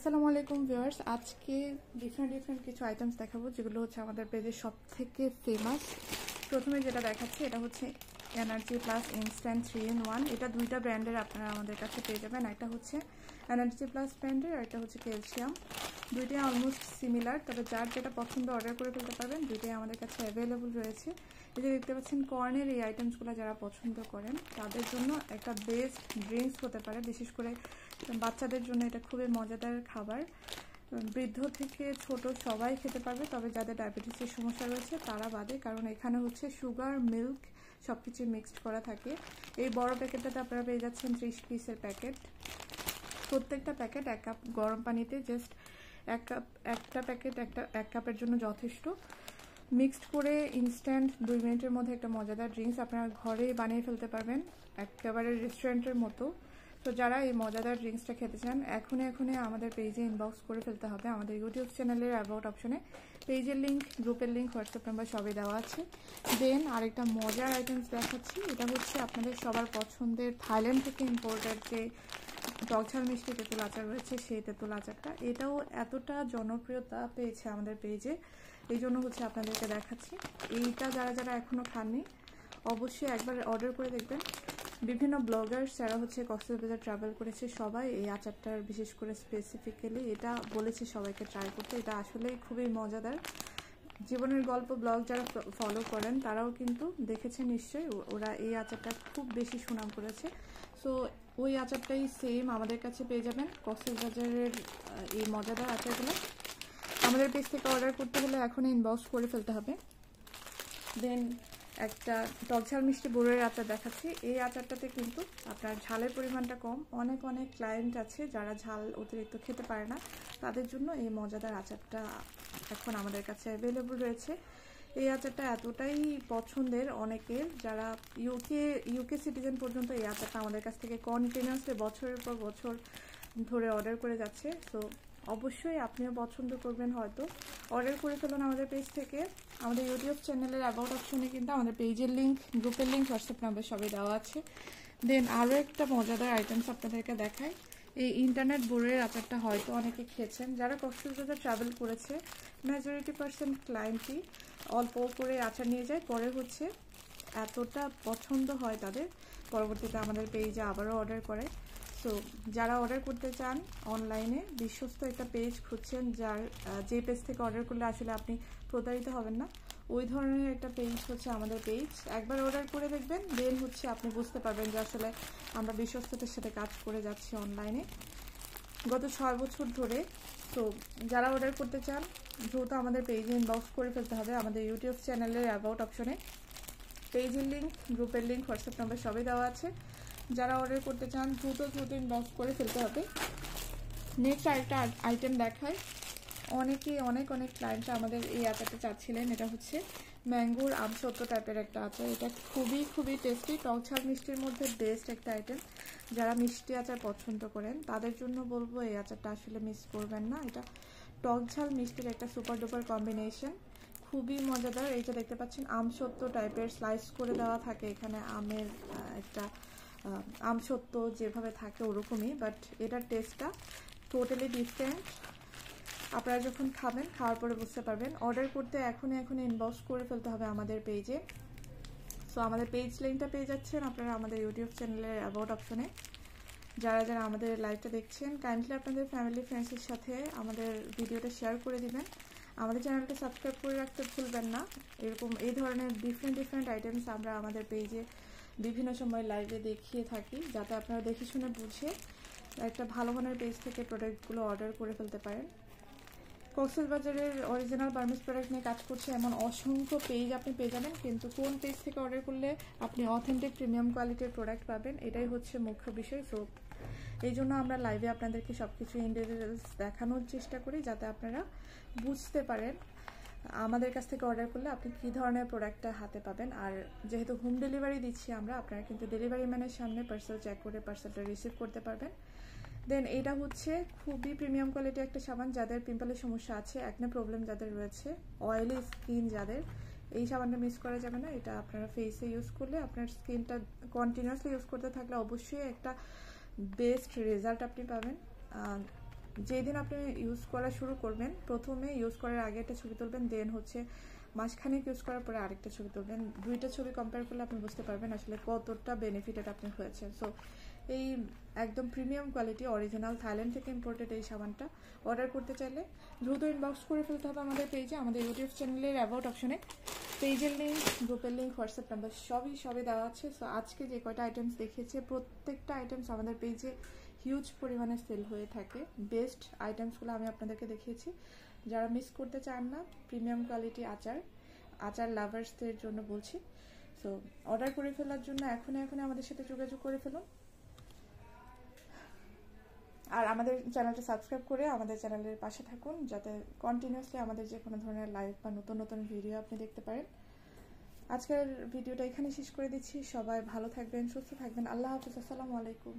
আসসালামু আলাইকুম ভিউয়ার্স, আজকে ডিফারেন্ট কিছু আইটেমস দেখাবো যেগুলো হচ্ছে আমাদের পেজের সবথেকে ফেমাস। প্রথমে যেটা দেখাচ্ছি এটা হচ্ছে এনার্জি প্লাস ইনস্ট্যান্ট 3 in 1। এটা দুইটা ব্র্যান্ডের আপনারা আমাদের কাছে পেয়ে যাবেন। একটা হচ্ছে এনার্জি প্লাস ব্র্যান্ডের আর একটা হচ্ছে ক্যালসিয়াম। দুইটাই অলমোস্ট সিমিলার, তবে যার যেটা পছন্দ অর্ডার করে ফেলতে পারবেন। দুইটাই আমাদের কাছে অ্যাভেলেবল রয়েছে। এই যে দেখতে পাচ্ছেন কর্নের এই আইটেমসগুলো যারা পছন্দ করেন তাদের জন্য একটা বেস্ট ড্রিঙ্কস হতে পারে। বিশেষ করে বাচ্চাদের জন্য এটা খুবই মজাদার খাবার। বৃদ্ধ থেকে ছোট সবাই খেতে পারবে, তবে যাদের ডায়াবেটিসের সমস্যা রয়েছে তারা বাদে, কারণ এখানে হচ্ছে সুগার, মিল্ক সব কিছু মিক্সড করা থাকে। এই বড় প্যাকেটটাতে আপনারা পেয়ে যাচ্ছেন 30 পিসের প্যাকেট। প্রত্যেকটা প্যাকেট 1 কাপ গরম পানিতে জাস্ট একটা প্যাকেট এক কাপের জন্য যথেষ্ট। মিক্সড করে ইনস্ট্যান্ট 2 মিনিটের মধ্যে একটা মজাদার ড্রিঙ্কস আপনারা ঘরে বানিয়ে ফেলতে পারবেন, একেবারে রেস্টুরেন্টের মতো। তো যারা এই মজাদার ড্রিঙ্কসটা খেতে চান এখনই আমাদের পেজে ইনবক্স করে ফেলতে হবে। আমাদের ইউটিউব চ্যানেলের অ্যাবাউট অপশনে পেজের লিঙ্ক, গ্রুপের লিঙ্ক, হোয়াটসঅ্যাপ নাম্বার সবই দেওয়া আছে। দেন আরেকটা মজার আইটেমস দেখাচ্ছি। এটা হচ্ছে আপনাদের সবার পছন্দের থাইল্যান্ড থেকে ইম্পোর্টেড যে টকঝাল মিষ্টি তেঁতুল আচার রয়েছে, সেই তেঁতুল আচারটা। এটাও এতটা জনপ্রিয়তা পেয়েছে আমাদের পেজে, এই জন্য হচ্ছে আপনাদেরকে দেখাচ্ছি। এইটা যারা এখনও খাননি অবশ্যই একবার অর্ডার করে দেখবেন। বিভিন্ন ব্লগার্স যারা হচ্ছে কক্সবাজার ট্রাভেল করেছে সবাই এই আচারটার বিশেষ করে স্পেসিফিক্যালি এটা বলেছে সবাইকে ট্রাই করতে। এটা আসলে খুবই মজাদার। জীবনের গল্প ব্লগ যারা ফলো করেন তারাও কিন্তু দেখেছেন নিশ্চয়ই, ওরা এই আচারটা খুব বেশি সুনাম করেছে। সো ওই আচারটাই সেম আমাদের কাছে পেয়ে যাবেন। কক্সবাজারের এই মজাদার আচারগুলো আমাদের পেজ থেকে অর্ডার করতে হলে এখনই ইনবক্স করে ফেলতে হবে। দেন একটা টকঝাল মিষ্টি বড়ের আচার দেখাচ্ছি। এই আচারটাতে কিন্তু আপনার ঝালের পরিমাণটা কম। অনেক ক্লায়েন্ট আছে যারা ঝাল অতিরিক্ত খেতে পারে না, তাদের জন্য এই মজাদার আচারটা এখন আমাদের কাছে অ্যাভেলেবল রয়েছে। এই আচারটা এতটাই পছন্দের অনেকের, যারা ইউকে সিটিজেন পর্যন্ত এই আচারটা আমাদের কাছ থেকে কন্টিনিউয়াসলি বছরের পর বছর ধরে অর্ডার করে যাচ্ছে। সো অবশ্যই আপনিও পছন্দ করবেন, হয়তো অর্ডার করে ফেলুন আমাদের পেজ থেকে। আমাদের ইউটিউব চ্যানেলের অ্যাবাউট অপশনে কিন্তু আমাদের পেজের লিঙ্ক, গ্রুপের লিঙ্ক, হোয়াটসঅ্যাপ নাম্বার সবই দেওয়া আছে। দেন আরও একটা মজাদার আইটেমস আপনাদেরকে দেখাই। এই ইন্টারনেট বোর্ডের আচারটা হয়তো অনেকে খেয়েছেন। যারা কক্সবাজার ট্রাভেল করেছে মেজরিটি% ক্লায়েন্টই অল্প করে আচার নিয়ে যায়, পরে হচ্ছে এতটা পছন্দ হয় তাদের, পরবর্তীতে আমাদের পেজে আবারও অর্ডার করে। সো যারা অর্ডার করতে চান অনলাইনে বিশ্বস্ত একটা পেজ খুঁজছেন, যে পেজ থেকে অর্ডার করলে আসলে আপনি প্রতারিত হবেন না, ওই ধরনের একটা পেজ হচ্ছে আমাদের পেজ। একবার অর্ডার করে দেখবেন, দেন হচ্ছে আপনি বুঝতে পারবেন যে আসলে আমরা বিশ্বস্ততার সাথে কাজ করে যাচ্ছি অনলাইনে গত 6 বছর ধরে। তো যারা অর্ডার করতে চান দ্রুত আমাদের পেজে ইনবক্স করে ফেলতে হবে। আমাদের ইউটিউব চ্যানেলের অ্যাবাউট অপশনে পেজের লিঙ্ক, গ্রুপের লিঙ্ক, হোয়াটসঅ্যাপ নাম্বার সবই দেওয়া আছে। যারা অর্ডার করতে চান দ্রুত ইনবক্স করে ফেলতে হবে। নেক্সট আরেকটা আইটেম দেখায়। অনেক ক্লায়েন্ট আমাদের এই আচারটা চাচ্ছিলেন। এটা হচ্ছে ম্যাঙ্গোর আমসত্ব টাইপের একটা আচার। এটা খুবই টেস্টি, টকঝাল মিষ্টির মধ্যে বেস্ট একটা আইটেম। যারা মিষ্টি আচার পছন্দ করেন তাদের জন্য বলবো এই আচারটা আসলে মিস করবেন না। এটা টকঝাল মিষ্টির একটা সুপার ডুপার কম্বিনেশন, খুবই মজাদার। এই যে দেখতে পাচ্ছেন আমসত্ব টাইপের স্লাইস করে দেওয়া থাকে এখানে, আমের একটা আমসত্ব যেভাবে থাকে ওরকমই, বাট এটার টেস্টটা টোটালি ডিফারেন্ট। আপনারা যখন খাবেন, খাওয়ার পরে বুঝতে পারবেন। অর্ডার করতে এখনই ইনবক্স করে ফেলতে হবে আমাদের পেজে। সো আমাদের পেজ লিঙ্কটা পেয়ে যাচ্ছেন আপনারা আমাদের ইউটিউব চ্যানেলের অ্যাবাউট অপশনে। যারা আমাদের লাইভটা দেখছেন কাইন্ডলি আপনাদের ফ্যামিলি ফ্রেন্ডসের সাথে আমাদের ভিডিওটা শেয়ার করে দিবেন। আমাদের চ্যানেলটা সাবস্ক্রাইব করে রাখতে ভুলবেন না। এই ধরনের ডিফারেন্ট আইটেমস আমরা আমাদের পেজে বিভিন্ন সময় লাইভে দেখিয়ে থাকি, যাতে আপনারা দেখে শুনে বুঝে একটা ভালো মানের পেজ থেকে প্রোডাক্টগুলো অর্ডার করে ফেলতে পারেন। কক্সবাজারের অরিজিনাল বার্মিজ প্রোডাক্ট নিয়ে কাজ করছে এমন অসংখ্য পেজ আপনি পেয়ে যাবেন, কিন্তু কোন পেজ থেকে অর্ডার করলে আপনি অথেন্টিক প্রিমিয়াম কোয়ালিটির প্রোডাক্ট পাবেন এটাই হচ্ছে মুখ্য বিষয়। সো এই জন্য আমরা লাইভে আপনাদেরকে সব কিছু ইন ডিটেইলস দেখানোর চেষ্টা করি, যাতে আপনারা বুঝতে পারেন আমাদের কাছ থেকে অর্ডার করলে আপনি কী ধরনের প্রোডাক্টটা হাতে পাবেন। আর যেহেতু হোম ডেলিভারি দিচ্ছি আমরা, আপনারা কিন্তু ডেলিভারি ম্যানের সামনে পার্সেল চেক করে পার্সেলটা রিসিভ করতে পারবেন। দেন এটা হচ্ছে খুবই প্রিমিয়াম কোয়ালিটি একটা সাবান। যাদের পিম্পলের সমস্যা আছে, অ্যাকনে প্রবলেম যাদের রয়েছে, অয়েলি স্কিন যাদের, এই সাবানটা মিস করা যাবে না। এটা আপনারা ফেসে ইউজ করলে আপনার স্কিনটা কন্টিনিউয়াসলি ইউজ করতে থাকলে অবশ্যই একটা বেস্ট রেজাল্ট আপনি পাবেন। যেদিন আপনি ইউজ করা শুরু করবেন, প্রথমে ইউজ করার আগে একটা ছবি তুলবেন, দেন হচ্ছে মাসখানেক ইউজ করার পরে আরেকটা ছবি তুলবেন। দুইটা ছবি কম্পেয়ার করলে আপনি বুঝতে পারবেন আসলে কতটা বেনিফিটেড আপনি হয়েছে। সো এই একদম প্রিমিয়াম কোয়ালিটি অরিজিনাল থাইল্যান্ড থেকে ইম্পোর্টেড এই সাবানটা অর্ডার করতে চাইলে দ্রুত ইনবক্স করে ফেলতে হবে আমাদের পেজে, আমাদের ইউটিউব চ্যানেলের অ্যাবাউট অপশনে পেজের লিঙ্ক, গ্রুপের লিঙ্ক, হোয়াটসঅ্যাপ নাম্বার সবই দেওয়া আছে। সো আজকে যে কয়টা আইটেমস দেখিয়েছে প্রত্যেকটা আইটেমস আমাদের পেজে হিউজ পরিমাণে সেল হয়ে থাকে। বেস্ট আইটেমসগুলো আমি আপনাদেরকে দেখিয়েছি। যারা মিস করতে চান না প্রিমিয়াম কোয়ালিটি আচার লাভার্সদের জন্য বলছি। সো অর্ডার করে ফেলার জন্য এখনই আমাদের সাথে যোগাযোগ করে ফেলুন। আর আমাদের চ্যানেলটা সাবস্ক্রাইব করে আমাদের চ্যানেলের পাশে থাকুন, যাতে কন্টিনিউয়াসলি আমাদের যে কোনো ধরনের লাইভ বা নতুন ভিডিও আপনি দেখতে পারেন। আজকের ভিডিওটা এখানে শেষ করে দিচ্ছি। সবাই ভালো থাকবেন, সুস্থ থাকবেন। আল্লাহ হাফিজ। আসসালামু আলাইকুম।